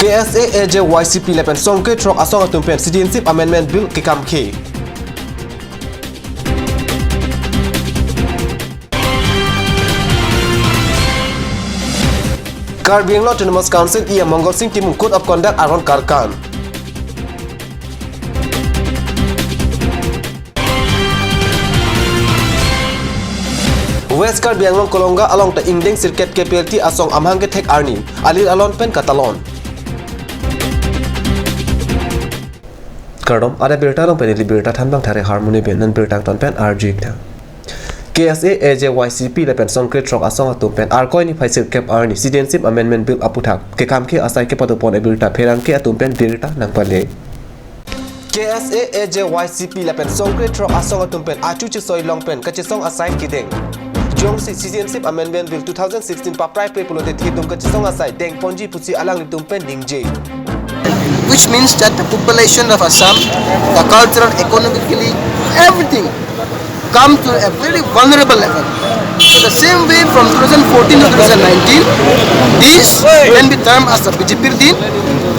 KSA AJYCP lepen songke trok asong atumpen Citizenship Amendment Bill ke kamkhe. Karbi Anglong Autonomous Council ia Mongol Singh Timung Code of Conduct aron karkan. West Karbi Anglong Kolonga along the Indeng Circuit KPLT asong amhangke thek arni alir alon pen katalon. Kardom ada berita long penili berita thanbang thare harmony ben nan berita ton pen arjik tha. KSA AJYCP lepen songkre trok asong atumpen arkoi ni phaisir cap arni Citizenship Amendment Bill aputhak ke kamke asai ke padopon e berita pherang ke atumpen berita nangpale. KSA AJYCP lepen songkre trok asong atumpen achu chi soi longpen kache song asai kideng. Jong Citizenship Amendment Bill 2016 paprai pepulote thidum kache song asai deng ponji pusi alang litumpen ningje. Which means that the population of Assam, the cultural, economically, everything come to a very vulnerable level. So the same way from 2014 to 2019, this can be termed as the BJP din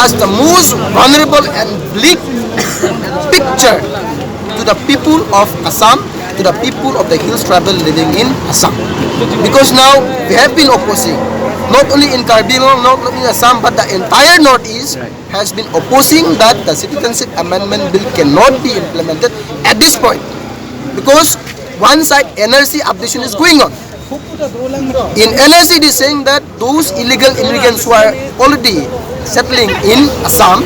as the most vulnerable and bleak picture to the people of Assam, to the people of the hills tribal living in Assam. Because now we have been opposing, not only in Karbi Anglong, not only in Assam, but the entire Northeast has been opposing that the Citizenship Amendment Bill cannot be implemented at this point. Because one side NRC abduction is going on. In NRC it is saying that those illegal immigrants who are already settling in Assam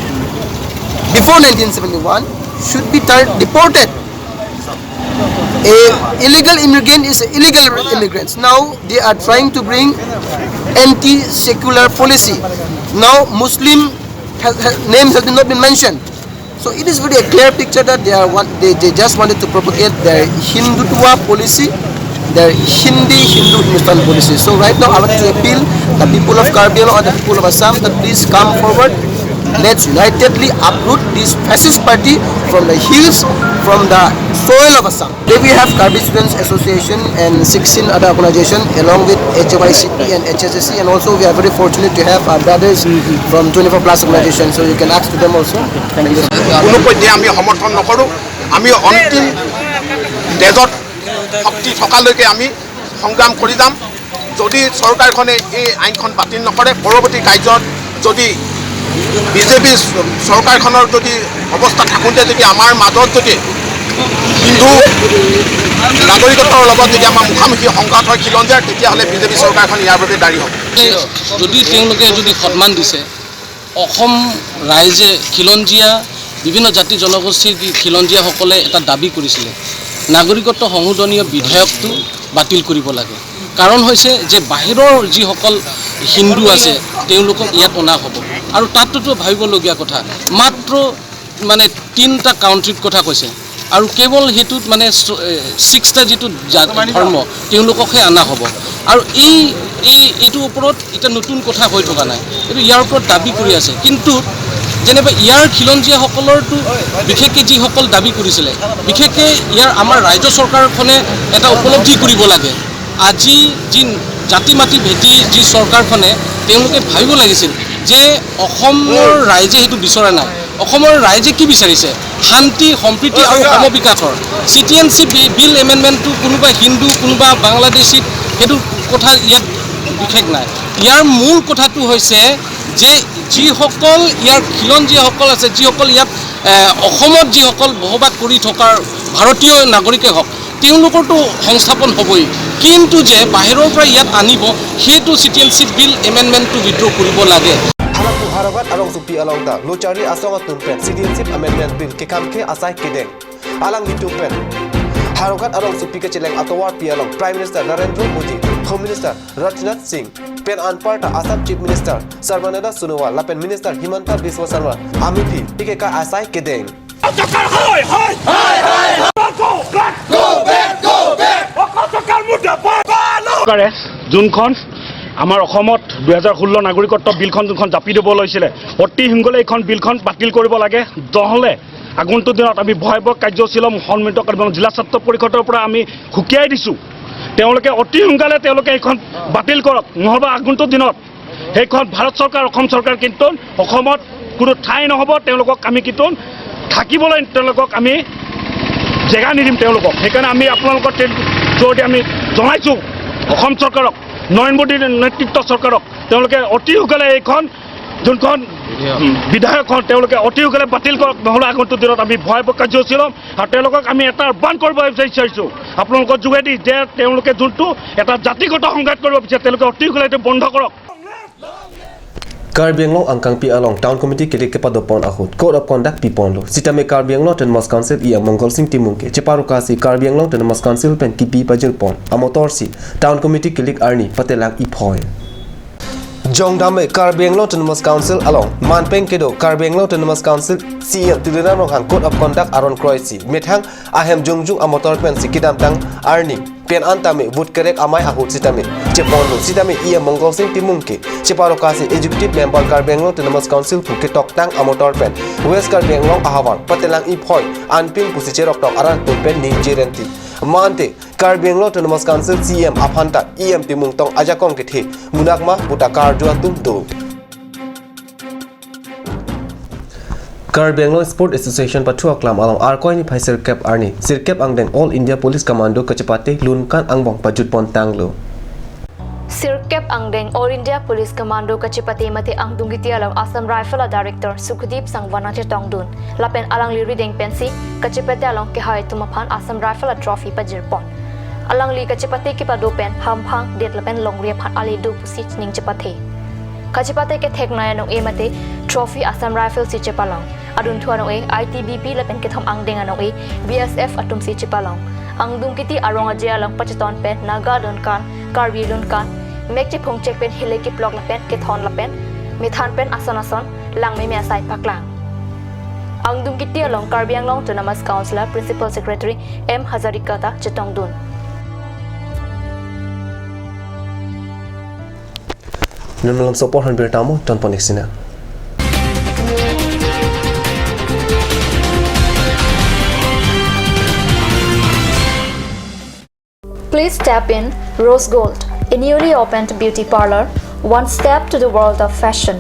before 1971 should be deported. Illegal immigrant is illegal immigrants. Now they are trying to bring anti-secular policy. Now Muslim names have not been mentioned. So it is very a clear picture that they just wanted to propagate their Hindutva policy, their Hindu-Hindustan policy. So right now I want to appeal the people of Karbi Anglong and the people of Assam that please come forward. Let's unitedly uproot this fascist party from the hills, from the soil of Assam. Today we have Karbi Students Association and 16 other organizations along with HYCP and HSSC, and also we are very fortunate to have our brothers from 24 plus organizations, so you can ask to them also. Thank you. আমি সমৰ্থন নকৰো আমি অন্তিম দেজত শক্তি থকালৈকে আমি সংগ্ৰাম কৰি যাম যদি চৰকাৰখনে এই আইনখন বাতিল নকৰে পৰৱৰ্তী কাৰ্যত যদি বিজেপি চৰকাৰখনৰ যদি অৱস্থা থাকোঁতে যদি আমাৰ মাজত যদি হিন্দু নাগৰিকত্বৰ লগত যদি আমাৰ মুখামুখি সংঘাত হয় খিলঞ্জীয়াৰ তেতিয়াহ'লে বিজেপি চৰকাৰখন ইয়াৰ বাবে দায়ী হ'ব যদি তেওঁলোকে যদি সন্মান দিছে অসম ৰাইজে খিলঞ্জীয়া বিভিন্ন জাতি জনগোষ্ঠীৰ খিলঞ্জীয়াসকলে এটা দাবী কৰিছিলে নাগৰিকত্ব সংশোধনীয় বিধেয়কটো বাতিল কৰিব লাগে কাৰণ হৈছে যে বাহিৰৰ যিসকল হিন্দু আছে তেওঁলোকক ইয়াত অনা হ'ব আৰু তাততো ভাবিবলগীয়া কথা মাত্ৰ মানে 3টা কাউন্ট্ৰিৰ কথা কৈছে আৰু কেৱল হেতুত মানে 6টা যেটো ধৰ্ম তেওঁলোককহে আনা হ'ব আৰু এইটো ওপৰত এটা নতুন কথা হৈ থকা নাই এইটো ইয়াৰ ওপৰত দাবী কৰি আছে কিন্তু যেনেবা ইয়াৰ খিলঞ্জীয়াসকলৰটো বিশেষকৈ যিসকল দাবী কৰিছিলে বিশেষকৈ ইয়াৰ আমাৰ ৰাজ্য চৰকাৰখনে এটা উপলব্ধি কৰিব লাগে আজি যি জাতি মাটি ভেটি যি চৰকাৰখনে তেওঁলোকে ভাবিব লাগিছিল যে অসমৰ ৰাইজে হেতু বিচৰা নাই অসমৰ ৰাইজে কি বিচাৰিছে শান্তি সম্প্ৰীতি আৰু সমবিকাশৰ Citizenship Bill এমেণ্ডমেণ্টটো কোনোবা হিন্দু কোনোবা বাংলাদেশী হেতু কথা ইয়াত বিশেষ নাই ইয়াৰ মূল কথাটো হৈছে যে যিসকল ইয়াৰ খিলঞ্জীয়াসকল আছে যিসকল ইয়াত অসমত যিসকল বসবাস কৰি থকাৰ ভাৰতীয় নাগৰিকে হওক তেওঁলোকৰটো সংস্থাপন হ'বই কিন্তু যে বাহিৰৰ পৰা ইয়াত আনিব সেইটো Citizenship Bill এমেণ্ডমেণ্টটো বিদ্ৰোহ কৰিব লাগে Haragat along supi along da lochari asong atumpen Citizenship Amendment Bill ke kamke asai kideng alang litumpen Haragat along supi ke celeng atowar pi along Prime Minister Narendra Modi Home Minister Rajnath Singh Pen Anparta Assam Chief Minister Sarbananda Sonowal Lapen Minister Himanta Biswa Sarma Amipi ke ka asai kideng যোনখন আমাৰ অসমত 2016 নাগৰিকত্ব বিলখন যোনখন জাপি দিব লৈছিলে অতি সোনকালে এইখন বিলখন বাতিল কৰিব লাগে নহলে আগন্তুক দিনত আমি ভয়াবহ কাৰ্যসূচী সন্মিলিত কৰিব জিলা ছাত্ৰ পৰিষদৰ পৰা আমি হুকিয়াই দিছো তেওঁলোকে অতি সোনকালে তেওঁলোকে এইখন বাতিল কৰক নহবা আগন্তুক দিনত সেইখন ভাৰত চৰকাৰ অসম চৰকাৰ কিন্তু অসমত কোনো ঠাই নহ'ব তেওঁলোকক আমি কিন্তু থাকিবলৈ তেওঁলোকক আমি জেগা নিদিম তেওঁলোকক সেইকাৰণে আমি আপোনালোকৰ জৰিয়তে আমি জনাইছোঁ অসম চৰকাৰক নৰেন্দ্ৰ মোদীৰ নেতৃত্ব চৰকাৰক তেওঁলোকে অতি সোনকালে এইখন যোনখন বিধায়কখন তেওঁলোকে অতি সোনকালে বাতিল কৰক নহ'লে আগন্তুক দিনত আমি ভয়াৱহ কাৰ্যসূচী ল'ম আৰু তেওঁলোকক আমি এটা আহ্বান কৰিব বিচাৰিছোঁ আপোনালোকৰ যোগেদি যে তেওঁলোকে যোনটো এটা জাতিগত সংঘাত কৰিব বিচাৰে তেওঁলোকে অতি সোনকালে এইটো বন্ধ কৰক Karbi Anglong angkang pi along town committee kilik ke padopon ahut code of conduct pi ponlo sitame Karbi Anglong ten mas council ia mongol sing timungke ceparu kasi Karbi Anglong ten mas council pen kipi pajil pon amotor si town committee kilik arni patelang iphoi Jongdame Karbi Anglong ten mas council along manpeng kedo Karbi Anglong ten mas council CM tilina no hang code of conduct aron kroisi methang ahem jungjung amotor pen sikidam tang arni pen antame wood kerek amai ahut sitame ceponlo sitame ia mongol sing timungke ceparo kasi executive member Karbi Anglong tenamas council phuke toktang amotor pen west Karbi Anglong ahawar patelang iphoi anping pusicherok tok aran pen ninjirenti mante Karbi Anglong tenamas council CM aphanta EM timung tong ajakong kethe munakma buta karjua tumdo Karbi Anglong Sport Association patua klam along arkoi ni phai sirkep arni sirkep angdeng All India Police Commando kachapate lunkan angbong pajut pon tanglo Sirkep angdeng All India Police Commando kachapate mate angdung giti alam Assam Rifle Director Sukhdeep Sangwana che tongdun lapen alang li reading pensi kachapate along ke hai tumaphan Assam Rifle Trophy pajir pon alang li kachapate ki padopen hamphang det lapen longria phan ali du pusi ning chapate kachapate ke theknaya no e mate trophy Assam Rifle si chepalong adun thuano e ITBP lapen ke thom angdeng ano e BSF atum si chepalong angdung kiti arong aje alang pacheton pen naga don kan Karbi don kan mek che phong check pen hele ki blog lapen ke thon lapen mithan pen ason lang me me sai paklang angdung kiti along Karbi Anglong Autonomous Councillor Principal Secretary M Hazarika ta chetong dun Nunlam support han bertamo ton ponexina Please step in Rose Gold, a newly opened beauty parlor, one step to the world of fashion.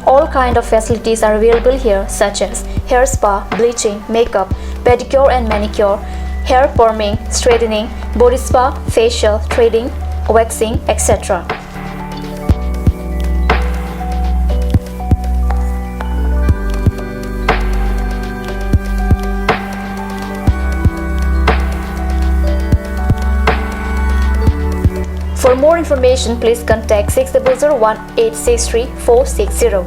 All kind of facilities are available here such as hair spa, bleaching, makeup, pedicure and manicure, hair perming, straightening, body spa, facial, threading, waxing, etc. For more information, please contact 6001-863-460.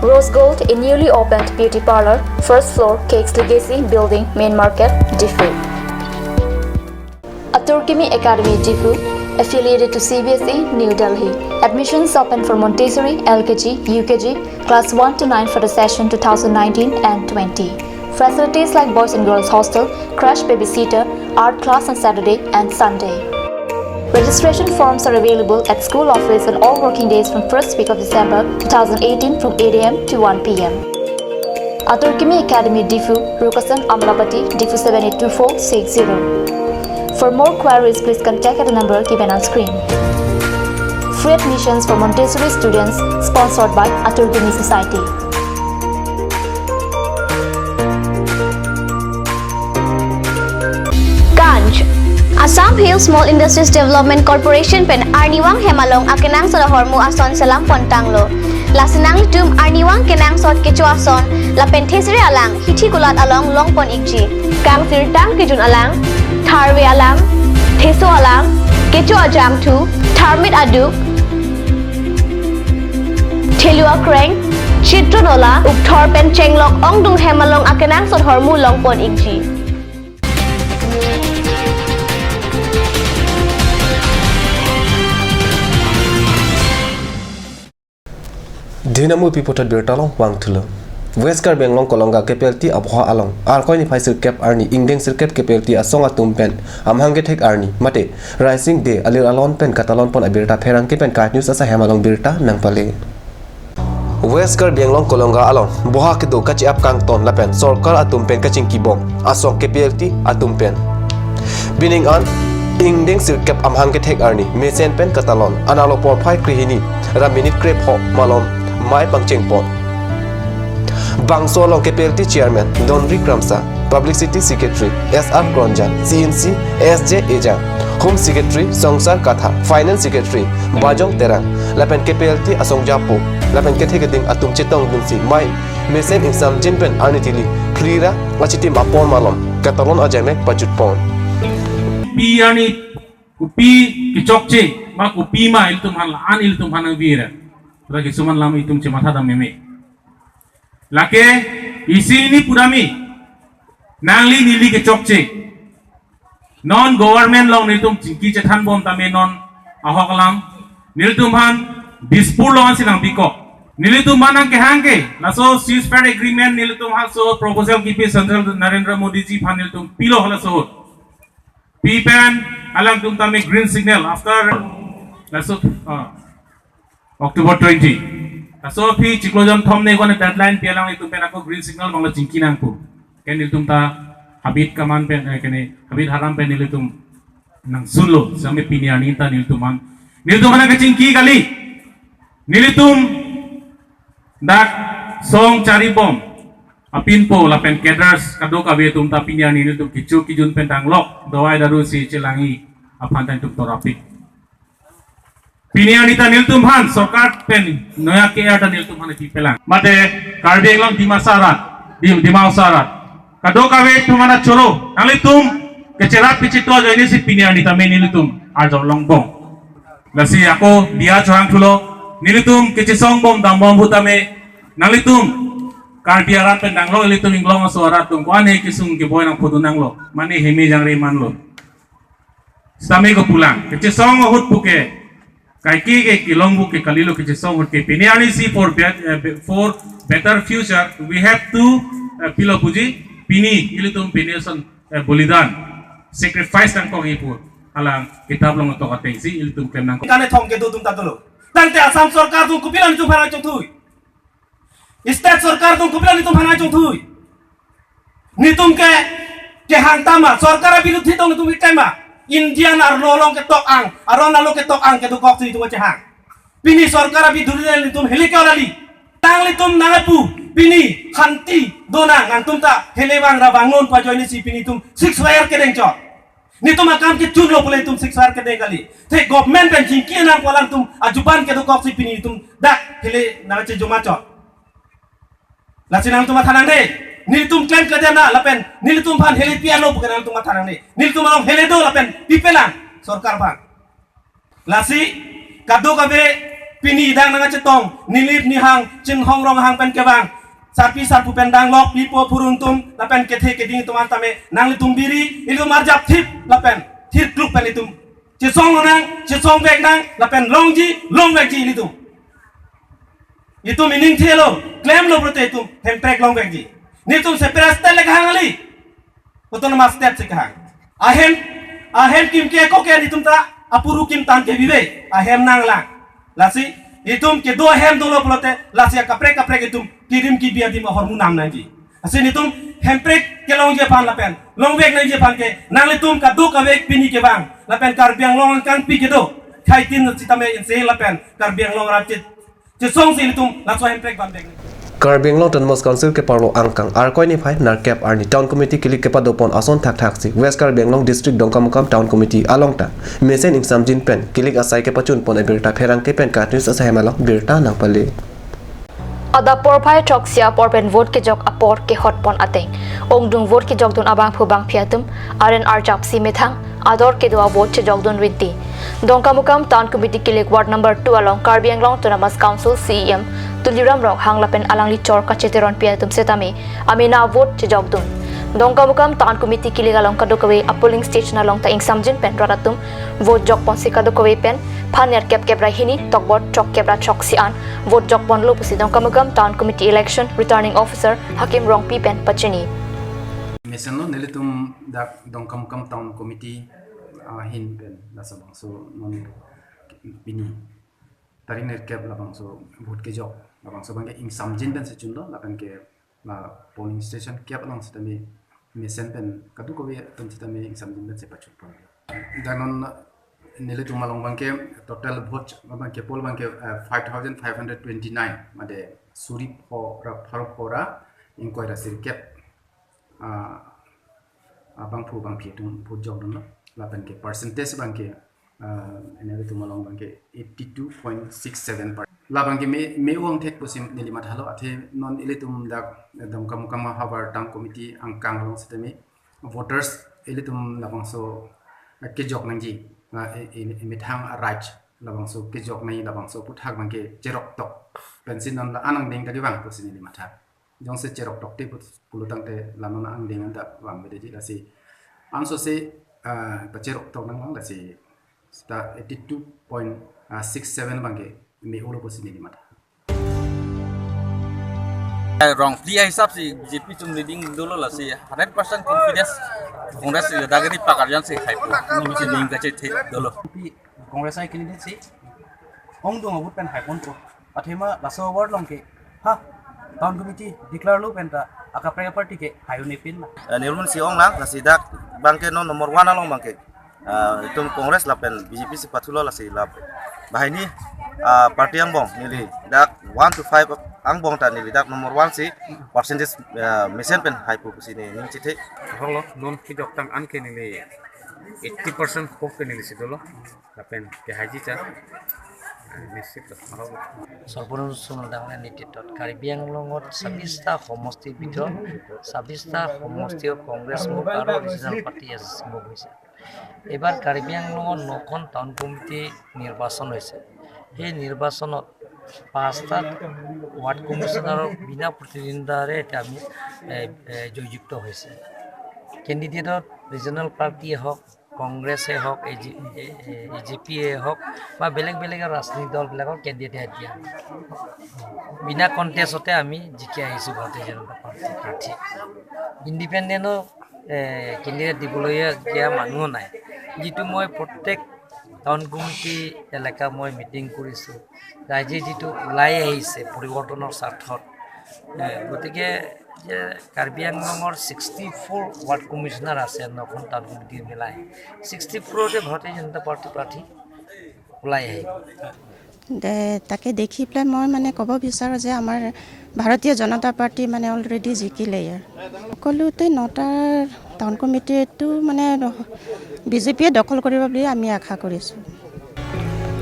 Rose Gold, a newly opened beauty parlor, first floor, Cakes Legacy Building, Main Market, Diffu. Aturkimi Academy, Diffu, affiliated to CBSE, New Delhi. Admissions open for Montessori, LKG, UKG, class 1 to 9 for the session 2019 and 20. Facilities like boys and girls hostel, crash babysitter, art class on Saturday and Sunday. Registration forms are available at school office on all working days from first week of December 2018 from 8 a.m. to 1 p.m. Aturkimi Academy, Diffu, Rukasan, Amlapati, Diffu 782460. For more queries, please contact at the number given on screen. Free admissions for Montessori students, sponsored by Aturkimi Society. Ganj Assam Hill Small Industries Development Corporation pen Arniwang Hemalong akenang sa hormu ason salam pontanglo. Lasinang litum Arniwang kenang sot kecu ason la penthesiri alang hithi gulat along longpon ikji. Kang sirtang kijun alang Tharwe alam, Theso alam, Kecho ajam tu, Tharmit aduk, Thelua kreng, Chitronola, Ukthor pen chenglok ongdung hemalong akenang sot hormu longpon ikji. Dinamu pipotat bertalong wang thulo West Karbi Anglong Kolonga KPLT abho along arkoi ni phai sirkep arni ingdeng sirkep KPLT asong atum pen amhange thek arni mate rising day alir alon pen katalon pon abirta pherang ke pen kat news asa hemalong birta nangpale West Karbi Anglong Kolonga along boha ke do kachi ap kang ton lapen sarkar atum pen kaching kibong asong KPLT atum pen bining an ingdeng sirkep amhange thek arni mesen pen katalon analo por phai krihini raminit krep ho malom mai pangcheng pot Bangso Long KPLT Chairman Donri Kramsa, Publicity Secretary SR Kronjan, CNC SJ Eja, Home Secretary Songsar Katha, Finance Secretary Bajong Terang, Lapen KPLT Asong Japo, Lapen Kethegading Atum Chetong Dunsi, Mai, Mesen Insam Jinpen Arnitili, Krira, Machitim Apon Malom, Katalon Ajamek Pajutpon. Pi ani kupi kicokce, ma kupi ma iltum hal an iltum hanang vira. Terus kisuman lama iltum cemata dam meme. Lake isi ini purami nangli nili ke chokche non government long niltum ki chethan bom tame non ahokalam niltum han dispur long sinang biko nilitum manang ke hangke laso ceasefire agreement nilitum ha so proposal ki pe central Narendra Modi ji phan niltum pilo hala so pen alang tum tame green signal after laso October 20 So pi ciklojam thom ne gone deadline pialang itu pen aku green signal bangla cingki nangku ken iltum ta habit kaman pen kene habit haram pen iltum nang sunlo sampai piniani ta niltuman niltuman ke cingki kali nilitum dak song cari bom apin po lapen keders kado kabe tum ta piniani niltum kicu kijun pen tanglok dawai daru si cilangi apantan tum torapik Pinianita niltum han sokar pen noya ke ada niltum han pipelang mate Karbi Anglong dimau sarat kado kawe tumana choro nalitum kecerat pichito joini si pinianita me nilitum arjong longbong lasi ako dia chorang thulo nilitum kecesong bom dambom butame nalitum Karbi arat pen danglo nilitum inglong suara tum kwane kisung ke boy nang photo nanglo mane hemi jangre manlo same ko pulang kecesong hut puke Kaiki ke kilongbu ke kalilo ke jesong ke piniani si for better future we have to pilo puji pini ilitum piniason bolidan sacrifice tang kong ipur alang kitab long to kateng si ilitum kem nang kane thong ke dutum tatolo tangte asam sarkar tum kupilan tu phana chung thui state sarkar tum kupilan tu phana chung thui nitum ke hangtama sarkar biruddhi tong tum itema Indian ar nolong ke tok ang aron nalo ke tok ang ke tu kok tu hang pini sarkar abi durian tum helikawali tang litum nangapu pini khanti dona ngantum ta helewang rabangun pa joini si pini tum 6 wire ke dengcho ni tum akam ke chulo pole tum 6 wire ke dengali the government ben jingki nang kolang tum ajuban ke tu kok si pini tum dak hele na che jumacho la sinang tum thanang de nilitum claim kadena lapen nilitum phan heli piano bukan nilitum mathanang ni nilitum along heli do lapen pipelang sarkar phan lasi kado kabe pini dang nanga cetong nilip ni hang chin hong rong hang pen kebang sarpi sarpu pendang lok pipo puruntum lapen kethe keding tuman tame nang litum biri ilu marjap thip lapen thir kluk pen litum cesong bek nang lapen long veg ji litum itu meaning thelo claim lo prote itu hemprek long veg ji Nitum seperastel lekahang ali, betul nama step sekahang. Ahem kim ke kok ya nitum ta apuru kim tan ke bibe, ahem nang lang. Lasi nitum ke dua ahem dulu pelote, lasi kaprek itum kirim ki biar di mahor munam nanti. Asin nitum hemprek ke long je pan lapen, long vek nang je pan ke, nang nitum kado kawek pini ke bang, lapen karbiang long kang pi ke do, kaitin citame inse lapen karbiang long rapcit, cesong si nitum laso hemprek ban vek. Karbi Anglong Tan Mos Council ke parlo angkang arkoi ni phai narkep arni town committee kilik ke padopon ason thak si West Karbi Anglong district dongkamukam town committee alongta mesen exam jin pen kilik asai ke pachun pon birta pherang ke pen katnis asa hemalok birta nang pale Ada porpai choksia porpen vote ke jok apor ke hotpon ateng ongdung vote ke jok dun abang phubang phiatum aren arjap si methang ador ke dua vote che jok dun rinti dongkamukam town committee kilik ward number 2 along Karbi Anglong Tonamas Council CEM Tuliram rong hang lapen alang li chor ka cheteron piatum setami amina vote che jok dun dongkamukam town committee kilik along kadokawe a polling station along ta ingsamjin pen raratum vote jok pon si kadokawe pen phaner kep rahini tokbot chok kebra chok si an vote jok pon lo pusi dong kamagam town committee election returning officer Hakim Rongpi pen pachini Meseno nelitum dak dongkam town committee hin pen nasabang so non bini taring net cap labang so vote ke jok labang so bangke ing samjin pen sechundo lapan ke la polling station cap lang setami mesen pen kadu ko be pen setami ing samjin pen sepachut pon danon nelitum malong bangke total vote bangke poll bangke 5529 made suri phora ing koira sir cap bang pu bang pi tum pu jok dong lapan ke percentage bang ke ini tu malong bang ke 82.67%. Labang ke me uang tek pusim nilimat halo ate non ilitum dak dam kam habar tam committee angkang long setemi voters ilitum labang so ke jok nangji ini thang right labang so ke jok nai labang so puthak bang ke jerok tok pensin non anang ding tadi bang pusim nilimat ha jong se jerok tok te pulutang te lamana ang ding anda bang bedeji lasi anso se pacerok tok nang bang lasi sta 82.67 bangke me ulo posini di mata wrong dia hisap si GP tum leading dulu lah si 100% confidence Kongres dagari pakaryan si hype no si link kace thik dulu Kongres ai candidate si ong dong abut pen hype on ko athema laso word long ke ha town committee declare lu penta aka party ke hayu ne pin nirmun si ong lang si dak bangke no nomor 1 along bangke itu Kongres lapen BJP sepatulah lah si lap bahini parti yang bong nili dak 1 to 5 ang bong ta nili dak nomor 1 si percentage mesin pen hype ku sini ning cite holo non ki jok tang an ke nili 80% hope ke nili sidolo lapen ke haji cha নিশ্চিত সর্বনিম্ন সুন্দর নীতিত কারিবিয়াং লগত 26টা সমষ্টিৰ ভিতৰত 26টা সমষ্টিৰ কংগ্ৰেছ মুখ আৰু ৰিজনেল পাৰ্টি মুখ হৈছে এবাৰ কাৰিবিয়াং লগত 9খন টাউন কমিটি নিৰ্বাচন হৈছে সেই নিৰ্বাচনত 5টা ৱাৰ্ড কমিশনাৰৰ বিনা প্ৰতিদ্বন্দ্বিতাৰে আমি জয়যুক্ত হৈছে কেণ্ডিডেটত ৰিজনেল পাৰ্টিয়ে হওক কংগ্ৰেছে হওক এজিপিয়ে হওক বা বেলেগ ৰাজনৈতিক দলবিলাকৰ কেণ্ডিডেট দিয়া বিনা কণ্টেষ্টতে আমি জিকি আহিছোঁ ভাৰতীয় জনতা পাৰ্টি প্ৰাৰ্থী ইণ্ডিপেণ্ডেণ্টৰ কেণ্ডিডেট দিবলগীয়া মানুহ নাই যিটো মই প্ৰত্যেক টাউন কমিটি এলেকা মই মিটিং কৰিছোঁ ৰাইজে যিটো ওলাই আহিছে পৰিৱৰ্তনৰ স্বাৰ্থত গতিকে যে কাৰ্বি আংলঙৰ 64 ৱাৰ্ড কমিশনাৰ আছে 9খন টাউন কমিটি মিলাই 64তে ভাৰতীয় জনতা পাৰ্টি প্ৰাৰ্থী ওলাই আহিব তাকে দেখি পেলাই মই মানে ক'ব বিচাৰোঁ যে আমাৰ ভাৰতীয় জনতা পাৰ্টি মানে অলৰেডি জিকিলে সকলোতে 9টা টাউন কমিটিটো মানে বিজেপিয়ে দখল কৰিব বুলি আমি আশা কৰিছোঁ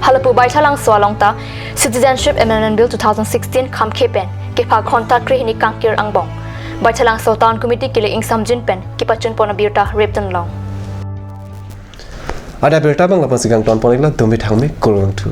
Halapu baithalang swalongta Citizenship Amendment Bill 2016 kham khepen ke pha khonta krihini kangkir angbong baithalang so town committee kile ing samjin pen ki pachun pona birta repton long ada birta bang lapan sigang town ponikla domi thangme kolong thu